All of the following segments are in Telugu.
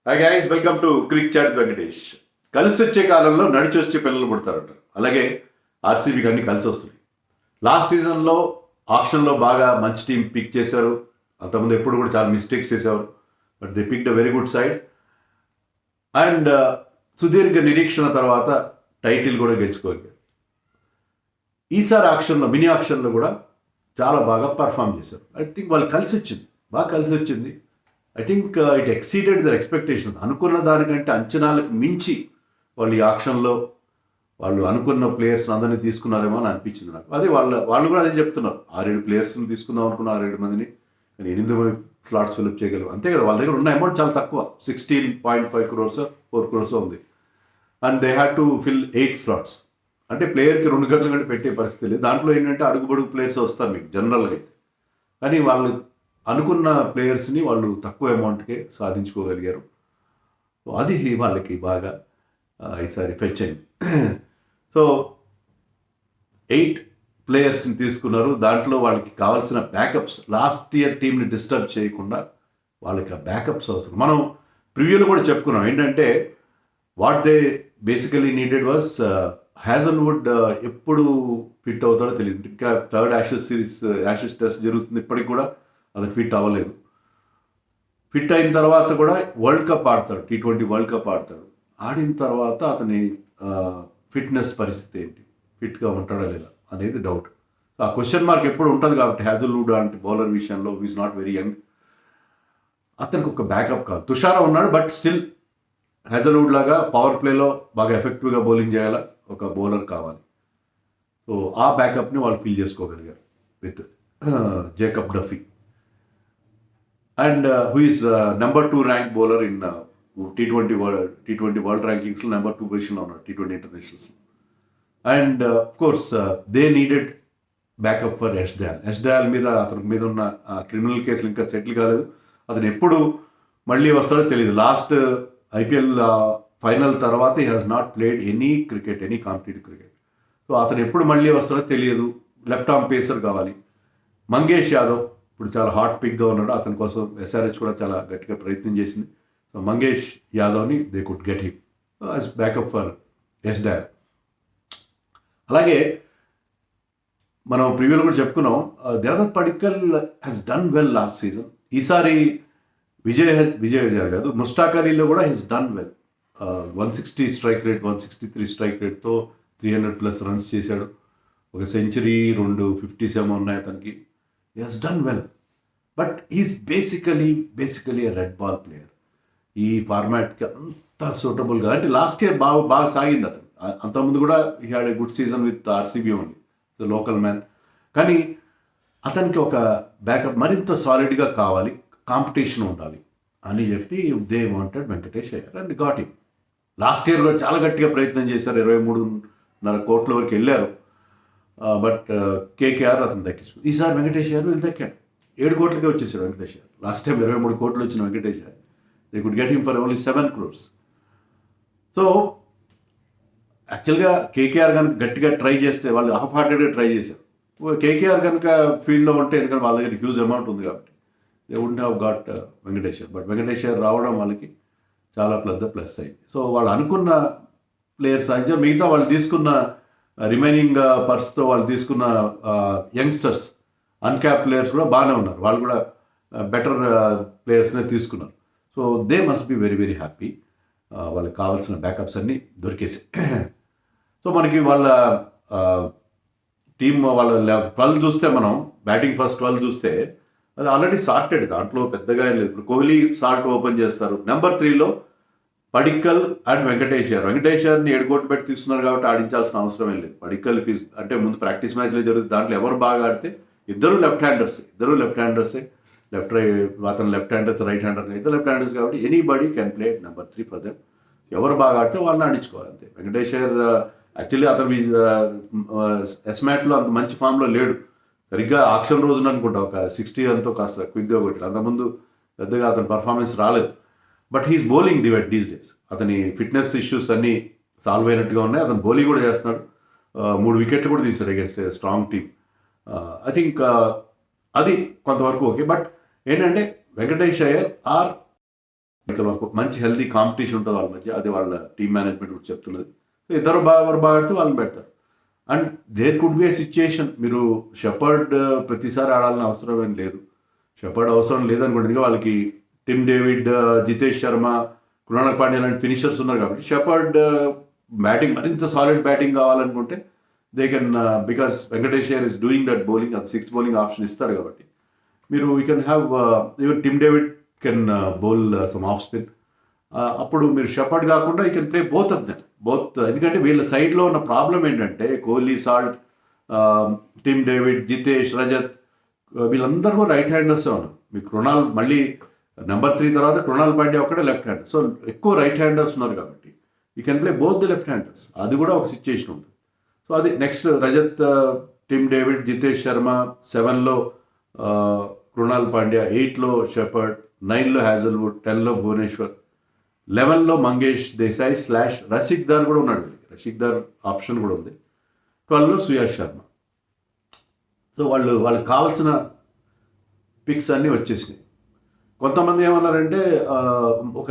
Hi guys, welcome to cric chat Venkatesh. కలిసి వచ్చే కాలంలో నడిచి వచ్చే పిల్లలు పుడతారట. అలాగే ఆర్సీబీకి అన్ని కలిసి వస్తుంది. లాస్ట్ సీజన్లో ఆక్షన్లో బాగా మంచి టీం పిక్ చేశారు. అంతకుముందు ఎప్పుడు కూడా చాలా మిస్టేక్స్ చేసేవారు. But they picked a very good side and సుదీర్ఘ నిరీక్షణ తర్వాత టైటిల్ కూడా గెలుచుకోగలిగారు. ఈసారి ఆక్షన్లో మినీ ఆక్షన్లో కూడా చాలా బాగా పర్ఫామ్ చేశారు. ఐ థింక్ వాళ్ళు కలిసి వచ్చింది, బాగా కలిసి వచ్చింది. I think it exceeded their expectations. అనుకున్న దానికంటే అంచనాలకు మించి వాళ్ళు ఈ ఆక్షన్లో వాళ్ళు అనుకున్న ప్లేయర్స్ అందరినీ తీసుకున్నారేమో అని అనిపించింది నాకు. అదే వాళ్ళు కూడా అదే చెప్తున్నారు. 6-7 ప్లేయర్స్ని తీసుకుందాం అనుకున్న 6-7 మందిని, కానీ 8 స్లాట్స్ ఫిల్అప్ చేయగలరు. అంతే కదా, వాళ్ళ దగ్గర ఉన్న అమౌంట్ చాలా తక్కువ, 16.5 crores 4 crores ఉంది. And they had to fill 8 slots. అంటే ప్లేయర్కి 2 గంటల కంటే పెట్టే పరిస్థితి లేదు. దాంట్లో ఏంటంటే అడుగుబడుగు ప్లేయర్స్ వస్తారు మీకు జనరల్గా అయితే. కానీ వాళ్ళు అనుకున్న ప్లేయర్స్ని వాళ్ళు తక్కువ అమౌంట్కే సాధించుకోగలిగారు. అది వాళ్ళకి బాగా ఈసారి ఫెచ్ అయింది. సో 8 ప్లేయర్స్ని తీసుకున్నారు. దాంట్లో వాళ్ళకి కావాల్సిన బ్యాకప్స్, లాస్ట్ ఇయర్ టీంని డిస్టర్బ్ చేయకుండా వాళ్ళకి ఆ బ్యాకప్స్ అవసరం. మనం ప్రివ్యూలో కూడా చెప్పుకున్నాం ఏంటంటే what they basically needed was Hazlewood. ఎప్పుడు ఫిట్ అవుతాడో తెలియదు. ఇంకా థర్డ్ యాషెస్ టెస్ట్ జరుగుతుంది, ఇప్పటికి కూడా అది ఫిట్ అవ్వలేదు. ఫిట్ అయిన తర్వాత కూడా వరల్డ్ కప్ ఆడతాడు, T20 వరల్డ్ కప్ ఆడతాడు. ఆడిన తర్వాత అతని ఫిట్నెస్ పరిస్థితి ఏంటి, ఫిట్గా ఉంటాడా లేదా అనేది డౌట్. ఆ క్వశ్చన్ మార్క్ ఎప్పుడు ఉంటుంది. కాబట్టి హ్యాజల్వుడ్ అంటే బౌలర్ విషయంలో ఈజ్ నాట్ వెరీ యంగ్. అతనికి ఒక బ్యాకప్ కాదు. తుషారా ఉన్నాడు, బట్ స్టిల్ హ్యాజల్వుడ్ లాగా పవర్ ప్లేలో బాగా ఎఫెక్టివ్గా బౌలింగ్ చేయాలా ఒక బౌలర్ కావాలి. సో ఆ బ్యాకప్ని వాళ్ళు ఫిల్ చేసుకోగలిగారు with Jacob Duffy. And who is number 2 rank bowler in T20 world ర్యాంకింగ్స్లో నెంబర్ 2 పొజిషన్లో ఉన్నారు T20 internationals. And course they needed backup for Yash Dayal మీద అతని మీద ఉన్న క్రిమినల్ కేసులు ఇంకా సెటిల్ కాలేదు. అతను ఎప్పుడు మళ్ళీ వస్తాడో తెలియదు. లాస్ట్ IPL ఫైనల్ తర్వాత he has not played any competitive cricket. So అతను ఎప్పుడు మళ్ళీ వస్తాడో తెలియదు. లెఫ్ట్ ఆర్మ్ పేసర్ కావాలి. మంగేష్ యాదవ్ ఇప్పుడు చాలా హాట్ పిక్గా ఉన్నాడు. అతని కోసం SRH కూడా చాలా గట్టిగా ప్రయత్నం చేసింది. సో మంగేష్ యాదవ్ని they could get him as backup for Yash Dayal. అలాగే మనం ప్రివ్యూలో కూడా చెప్పుకున్నాం, Devdutt Padikkal has done well last season. ఈసారి విజయ్ కాదు, ముష్టాక్ అలీలో కూడా he's done well. 160 strike rate, 163 strike రేట్తో 300+ రన్స్ చేశాడు. ఒక సెంచరీ, 2 50s ఏమో ఉన్నాయి అతనికి. He has done well, but he's basically a red ball player. ఈ ఫార్మాట్కి అంత సూటబుల్గా, అంటే లాస్ట్ ఇయర్ బాగా సాగింది అతను. అంతకుముందు కూడా he had a good season with RCB only, the local man. కానీ అతనికి ఒక బ్యాకప్ మరింత సాలిడ్గా కావాలి, కాంపిటీషన్ ఉండాలి అని చెప్పి they wanted Venkatesh Iyer and got him. Last year కూడా చాలా గట్టిగా ప్రయత్నం చేశారు, 23.5 కోట్ల వరకు వెళ్ళారు. బట్ KKR అతను దక్కించుకుంది. ఈసారి వెంకటేష్ అయ్యర్ వీళ్ళు దక్కాడు. 7 కోట్లకే వచ్చేసాడు వెంకటేష్ అయ్యర్. లాస్ట్ టైం 23 కోట్లు వచ్చిన Venkatesh Iyer, they could get him for only 7 crores. So యాక్చువల్గా KKR కనుక గట్టిగా ట్రై చేస్తే, వాళ్ళు హాఫ్ హార్టెడ్గా ట్రై చేశారు. KKR కనుక ఫీల్డ్లో ఉంటే, ఎందుకంటే వాళ్ళ దగ్గర హ్యూజ్ అమౌంట్ ఉంది కాబట్టి they would have got Venkatesh Iyer. But Venkatesh Iyer రావడం వాళ్ళకి చాలా ప్లస్ అయింది. సో వాళ్ళు అనుకున్న ప్లేయర్స్ సాధించారు. మిగతా వాళ్ళు తీసుకున్న రిమైనింగ్ పర్స్తో వాళ్ళు తీసుకున్న యంగ్స్టర్స్, అన్క్యాప్ ప్లేయర్స్ కూడా బాగానే ఉన్నారు. వాళ్ళు కూడా బెటర్ ప్లేయర్స్నే తీసుకున్నారు. So they must be very happy. వాళ్ళకి కావాల్సిన బ్యాకప్స్ అన్నీ దొరికేసాయి. సో మనకి వాళ్ళ టీమ్ వాళ్ళ 12 చూస్తే, మనం బ్యాటింగ్ ఫస్ట్ 12 చూస్తే అది ఆల్రెడీ సార్టెడ్, దాంట్లో పెద్దగా ఏం లేదు. ఇప్పుడు కోహ్లీ సాల్ట్ ఓపెన్ చేస్తారు. నెంబర్ 3లో పడిక్కల్ అండ్ వెంకటేష్ అయ్యర్ని 7 కోట్లు పెట్టి తీస్తున్నారు కాబట్టి ఆడించాల్సిన అవసరం ఏం లేదు. పడిక్కల్ అంటే ముందు ప్రాక్టీస్ మ్యాచ్లో జరుగుతుంది, దాంట్లో ఎవరు బాగా ఆడితే ఇద్దరు లెఫ్ట్ హ్యాండర్సే. అతను లెఫ్ట్ హ్యాండర్, రైట్ హ్యాండర్ అయితే లెఫ్ట్ హ్యాండర్స్ కాబట్టి anybody can play number 3 for them. ఎవరు బాగా ఆడితే వాళ్ళని ఆడించుకోవాలి అంతే. వెంకటేష్ అయ్యర్ యాక్చువల్లీ అతను ఎస్మాట్లో అంత మంచి ఫామ్లో లేడు. సరిగ్గా ఆక్షన్ రోజున అనుకుంటా ఒక 60 అంతా కాస్త క్విక్గా కొట్టాడు. అంతకుముందు పెద్దగా అతని పర్ఫార్మెన్స్ రాలేదు. But he's bowling divide these days. అతని ఫిట్నెస్ ఇష్యూస్ అన్నీ సాల్వ్ అయినట్టుగా ఉన్నాయి. అతను బౌలింగ్ కూడా చేస్తున్నాడు. 3 వికెట్లు కూడా తీశాడు against strong team. I think అది కొంతవరకు ఓకే. బట్ ఏంటంటే వెంకటేష్ అయ్యర్ ఆర్ ఇక్కడ ఒక మంచి హెల్తీ కాంపిటీషన్ ఉంటుంది వాళ్ళ మధ్య, అది వాళ్ళ టీమ్ మేనేజ్మెంట్ కూడా చెప్తున్నది. ఇద్దరు బాగా ఆడితే వాళ్ళని పెడతారు. And there could be a situation, మీరు షెపర్డ్ ప్రతిసారి ఆడాలని అవసరం ఏం లేదు. షెపర్డ్ అవసరం లేదనుకోండి, ఎందుకంటే వాళ్ళకి టిమ్ డేవిడ్, జితేష్ శర్మ, కృణాల్ పాండ్యా లాంటి ఫినిషర్స్ ఉన్నారు కాబట్టి షెపర్డ్ బ్యాటింగ్ మరింత సాలిడ్ బ్యాటింగ్ కావాలనుకుంటే they can, because Venkatesh Iyer is doing that bowling, అది 6th బౌలింగ్ ఆప్షన్ ఇస్తారు కాబట్టి మీరు you can have even Tim David can bowl some off spin. అప్పుడు మీరు షెపర్డ్ కాకుండా you can play both of them, ఎందుకంటే వీళ్ళ సైడ్లో ఉన్న ప్రాబ్లం ఏంటంటే Kohli, Salt, Tim David, Jitesh, Rajat వీళ్ళందరూ రైట్ హ్యాండర్స్ ఉన్నారు. మీకు కృణాల్ మళ్ళీ నెంబర్ 3 తర్వాత కృణాల్ పాండ్యా ఒక్కడే లెఫ్ట్ హ్యాండ్, సో ఎక్కువ రైట్ హ్యాండర్స్ ఉన్నారు కాబట్టి you can play both the left handers, అది కూడా ఒక సిచ్యుయేషన్ ఉంటుంది. సో అది next Rajat, Tim David, Jitesh Sharma, 7లో కృణాల్ పాండ్యా, 8లో షెపర్డ్, 9లో హ్యాజల్వుడ్, 10లో భువనేశ్వర్, 11లో మంగేష్ దేశాయ్ / రషీక్ దార్ కూడా ఉన్నాడు, రషీక్ దార్ ఆప్షన్ కూడా ఉంది, 12లో సుయాష్ శర్మ. సో వాళ్ళకి కావాల్సిన పిక్స్ అన్నీ వచ్చేసినాయి. కొంతమంది ఏమన్నారంటే ఒక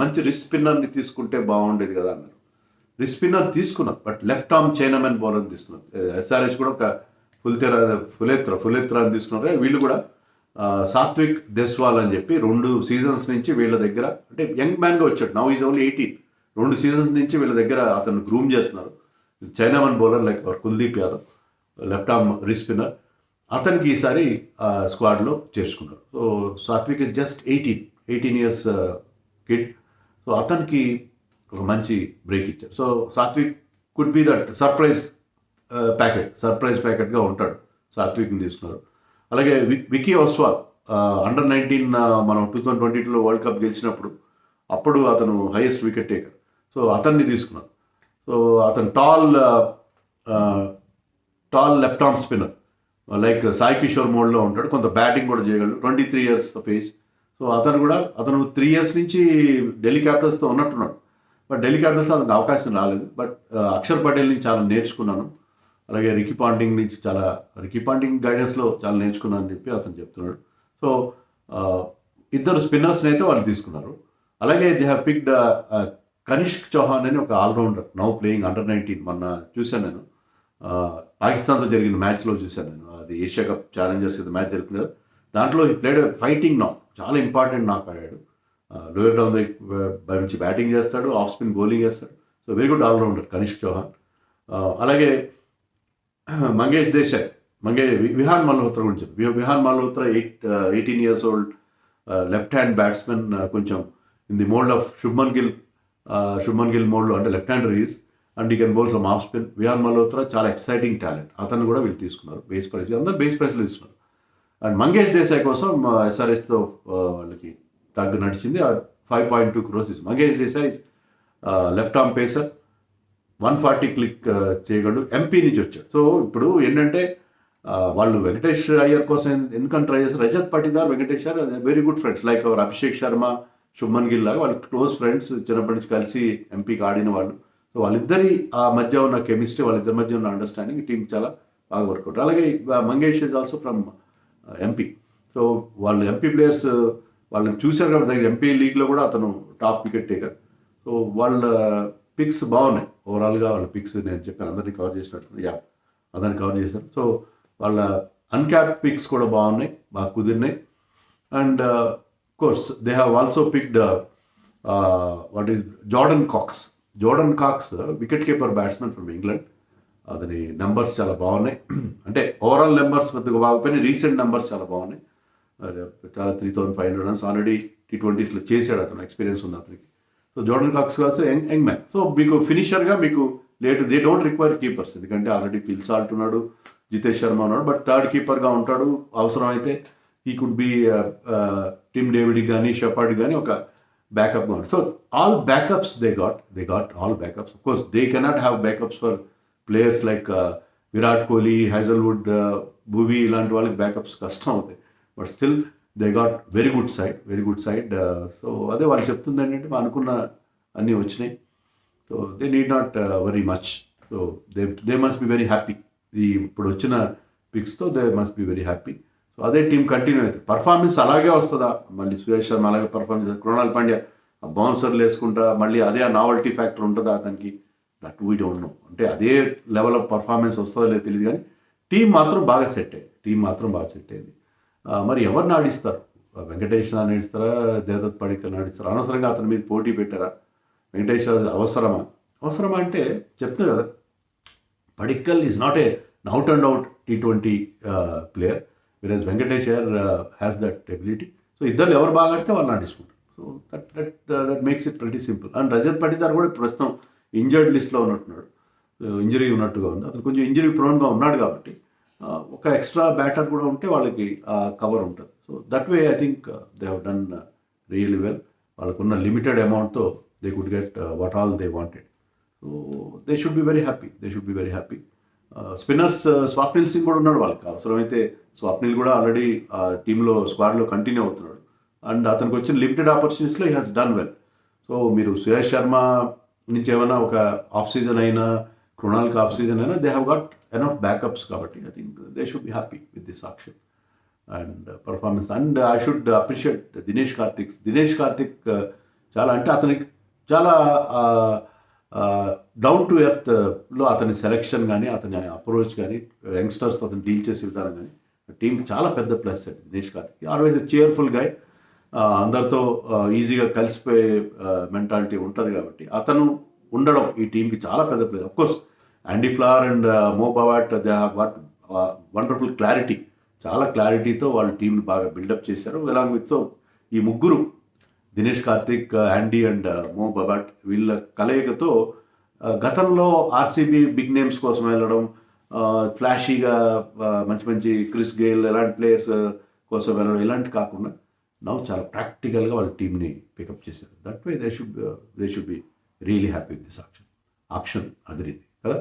మంచి రిస్ట్ స్పిన్నర్ని తీసుకుంటే బాగుండేది కదా అన్నారు. రిస్ట్ స్పిన్నర్ తీసుకున్నారు, but left arm chinamen bowler తీసుకున్నారు. SRH కూడా ఒక ఫులేత్రా అని తీసుకున్నారు. వీళ్ళు కూడా సాత్విక్ దెస్వాల్ అని చెప్పి 2 సీజన్స్ నుంచి వీళ్ళ దగ్గర, అంటే యంగ్ మ్యాన్గా వచ్చాడు, నౌ ఈజ్ ఓన్లీ 18, 2 సీజన్స్ నుంచి వీళ్ళ దగ్గర అతను గ్రూమ్ చేస్తున్నారు. Chinaman bowler like Kuldeep Yadav, left arm wrist spinner, అతనికి ఈసారి స్క్వాడ్లో చేర్చుకున్నారు. So Satvik is just 18 years kid, so అతనికి ఒక మంచి బ్రేక్ ఇచ్చారు. So Satvik could be that surprise ప్యాకెట్గా ఉంటాడు, సాత్విక్ని తీసుకున్నారు. అలాగే వికీ ఓస్వాల్, అండర్ 19 మనం 2022లో వరల్డ్ కప్ గెలిచినప్పుడు అప్పుడు అతను హైయెస్ట్ వికెట్ టేకర్, సో అతన్ని తీసుకున్నారు. సో అతను tall left arm spinner, like Sai Kishore మోడ్లో ఉంటాడు, కొంత బ్యాటింగ్ కూడా చేయగలడు, 23 ఇయర్స్ ఆఫ్ ఏజ్. సో అతను 3 ఇయర్స్ నుంచి ఢిల్లీ క్యాపిటల్స్తో ఉన్నట్టున్నాడు, బట్ ఢిల్లీ క్యాపిటల్స్లో అతనికి అవకాశం రాలేదు. బట్ అక్షర్ పటేల్ నుంచి చాలా నేర్చుకున్నాను, అలాగే రికీ పాంటింగ్ గైడెన్స్లో చాలా నేర్చుకున్నాను అని చెప్పి అతను చెప్తున్నాడు. సో ఇద్దరు స్పిన్నర్స్ని అయితే వాళ్ళు తీసుకున్నారు. అలాగే they have picked Kanishk Chauhan అని ఒక ఆల్రౌండర్, నౌ ప్లేయింగ్ అండర్ 19. మొన్న చూశాను నేను, పాకిస్తాన్తో జరిగిన మ్యాచ్లో చూశాను నేను, అది ఏషియా కప్ ఛాలెంజర్స్ ఇది మ్యాచ్ జరుగుతుంది కదా, దాంట్లో ఈ ప్లేడ్ ఫైటింగ్ నాక్, చాలా ఇంపార్టెంట్ నాక్ ఆడాడు. లోయర్ డౌన్ నుంచి బ్యాటింగ్ చేస్తాడు, ఆఫ్ స్పిన్ బౌలింగ్ చేస్తాడు. So very good all rounder Kanishk Chauhan. అలాగే మంగేష్ దేశాయ్, విహాన్ మల్హోత్రా గురించి Vihaan Malhotra 18 years old left hand batsmen, కొంచెం in the mould of Shubman Gill మోడ్లో, అంటే left hander is and he can bowl some off spin. Vihaan Malhotra చాలా ఎక్సైటింగ్ టాలెంట్, అతను కూడా వీళ్ళు తీసుకున్నారు బేస్ ప్రైస్, అందరూ బేస్ ప్రైస్లో తీసుకున్నారు. అండ్ మంగేష్ దేశాయ్ కోసం SRHతో వాళ్ళకి తగ్గు నడిచింది, 5.2 crores. Mangesh Desai left arm pacer, 140 click చేయగలడు, ఎంపీ నుంచి వచ్చాడు. సో ఇప్పుడు ఏంటంటే వాళ్ళు వెంకటేష్ అయ్యర్ కోసం ఎందుకని ట్రై చేస్తారు, Rajat Patidar, Venkatesh Iyer very good friends, like our Abhishek Sharma, Shubman Gill లాగా వాళ్ళు క్లోజ్ ఫ్రెండ్స్, చిన్నప్పటి నుంచి కలిసి ఎంపీకి ఆడిన వాళ్ళు. సో వాళ్ళిద్దరి మధ్య ఉన్న కెమిస్ట్రీ, వాళ్ళిద్దరి మధ్య ఉన్న అండర్స్టాండింగ్ టీం చాలా బాగా వర్కౌట్. అలాగే Mangesh is also from MP. So వాళ్ళు ఎంపీ ప్లేయర్స్ వాళ్ళని చూశారు కాబట్టి ఎంపీ లీగ్లో కూడా అతను టాప్ వికెట్ టేకర్. సో వాళ్ళ పిక్స్ బాగున్నాయి, ఓవరాల్గా వాళ్ళ పిక్స్ నేను చెప్పాను అందరినీ కవర్ చేసినట్టు, అందరిని కవర్ చేశాను. సో వాళ్ళ అన్క్యాప్ పిక్స్ కూడా బాగున్నాయి, బాగా కుదిరినాయి. And course they have also picked what is Jordan Cox wicket keeper batsmen from England. అతని నెంబర్స్ చాలా బాగున్నాయి, అంటే ఓవరాల్ నెంబర్స్ పెద్దగా బాగుపోయినాయి, రీసెంట్ నెంబర్స్ చాలా బాగున్నాయి. చాలా 3,500 runs ఆల్రెడీ T20sలో చేశాడు, అతను ఎక్స్పీరియన్స్ ఉంది అతనికి. So Jordan Cox also young man. So మీకు ఫినిషర్గా మీకు దే డోంట్ రిక్వైర్ కీపర్స్, ఎందుకంటే ఆల్రెడీ ఫిల్ సాల్ట్ ఉన్నాడు, జితేష్ శర్మ ఉన్నాడు, బట్ థర్డ్ కీపర్గా ఉంటాడు. అవసరం అయితే he could be Tim David కానీ షెపర్డ్ కానీ ఒక బ్యాకప్గా ఉంటాడు. So all backups they got all backups. Of course they cannot have backups for players like Virat Kohli, Hazlewood, Bhuvi ఇలాంటి వాళ్ళకి బ్యాకప్స్ కష్టం అవుతాయి, but still they got very good side. So అదే వాళ్ళు చెప్తుంది ఏంటంటే అనుకున్న అన్నీ వచ్చినాయి. So they need not worry much. So they must be very happy. ఇప్పుడు వచ్చిన పిక్స్తో they must be very happy. So అదే టీం కంటిన్యూ అవుతుంది. పర్ఫార్మెన్స్ అలాగే వస్తుందా, మళ్ళీ సురేష్ శర్మ అలాగే పర్ఫార్మెన్స్, కృణాల్ పాండ్యా బౌన్సర్లు వేసుకుంటా మళ్ళీ అదే నావల్టీ ఫ్యాక్టర్ ఉంటుందా అతనికి, దట్ వీ డోంట్ నో. అంటే అదే లెవెల్ ఆఫ్ పర్ఫార్మెన్స్ వస్తుందో లేదో తెలియదు, కానీ టీం మాత్రం బాగా సెట్ అయింది. మరి ఎవరిని ఆడిస్తారు? వెంకటేష్ ఆడిస్తారా, దేవదత్ పడిక్కల్ ఆడిస్తారా? అనవసరంగా అతని మీద పోటీ పెట్టారా? వెంకటేష్ అవసరమా అంటే చెప్తున్నా కదా, Padikkal is not a out and out T20 player, వెరాజ్ Venkatesh has that ability. So ఇద్దరు ఎవరు బాగా ఆడితే వాళ్ళని ఆడించుకుంటారు. So that makes it pretty simple. And Rajat Patidar కూడా ప్రస్తుతం ఇంజర్డ్ లిస్ట్లో ఉన్నట్టున్నాడు, ఇంజరీ ఉన్నట్టుగా ఉంది. అతను కొంచెం ఇంజరీ ప్రోన్గా ఉన్నాడు కాబట్టి ఒక ఎక్స్ట్రా బ్యాటర్ కూడా ఉంటే వాళ్ళకి కవర్ ఉంటుంది. So that way I think they have done really well. వాళ్ళకున్న లిమిటెడ్ అమౌంట్తో they could get what all they wanted. So they should be very happy. Spinners Swapnil Singh కూడా ఉన్నాడు వాళ్ళకి. అవసరమైతే స్వాప్నిల్ కూడా ఆల్రెడీ టీంలో స్క్వాడ్లో కంటిన్యూ అవుతున్నాడు. అండ్ అతనికి వచ్చిన లిమిటెడ్ ఆపర్చునిటీస్లో he has done well. So మీరు సుయేష్ శర్మ నుంచి ఏమైనా ఒక ఆఫ్ సీజన్ అయినా, కృణాల్కి ఆఫ్ సీజన్ అయినా, they have got enough backups కాబట్టి I think they should be happy with this auction and performance. And I should appreciate Dinesh Karthik చాలా, అంటే అతనికి చాలా డౌన్ టు ఎర్త్లో అతని సెలెక్షన్ కానీ, అతని అప్రోచ్ కానీ, యంగ్స్టర్స్తో అతను డీల్ చేసే విధానం కానీ టీంకి చాలా పెద్ద ప్లస్ అండి. Dinesh Karthik always cheerful guy, అందరితో ఈజీగా కలిసిపోయే మెంటాలిటీ ఉంటుంది కాబట్టి అతను ఉండడం ఈ టీంకి చాలా పెద్ద plus. Of course Andy Flower and Mo Bobat they have got wonderful clarity, చాలా క్లారిటీతో వాళ్ళు టీంని బాగా బిల్డప్ చేశారు. అలాంగ్ విత్ ఈ ముగ్గురు, దినేష్ కార్తిక్, యాండీ అండ్ మో బబాట్, వీళ్ళ కలయికతో గతంలో ఆర్సీబీ బిగ్ నేమ్స్ కోసం వెళ్ళడం, ఫ్లాషీగా మంచి క్రిస్ గేల్ ఎలాంటి ప్లేయర్స్ కోసం వెళ్ళడం, ఇలాంటి కాకుండా నవ్వు చాలా ప్రాక్టికల్గా వాళ్ళ టీంని పికప్ చేశారు. That way they should be really happy with this auction. అదిరింది కదా.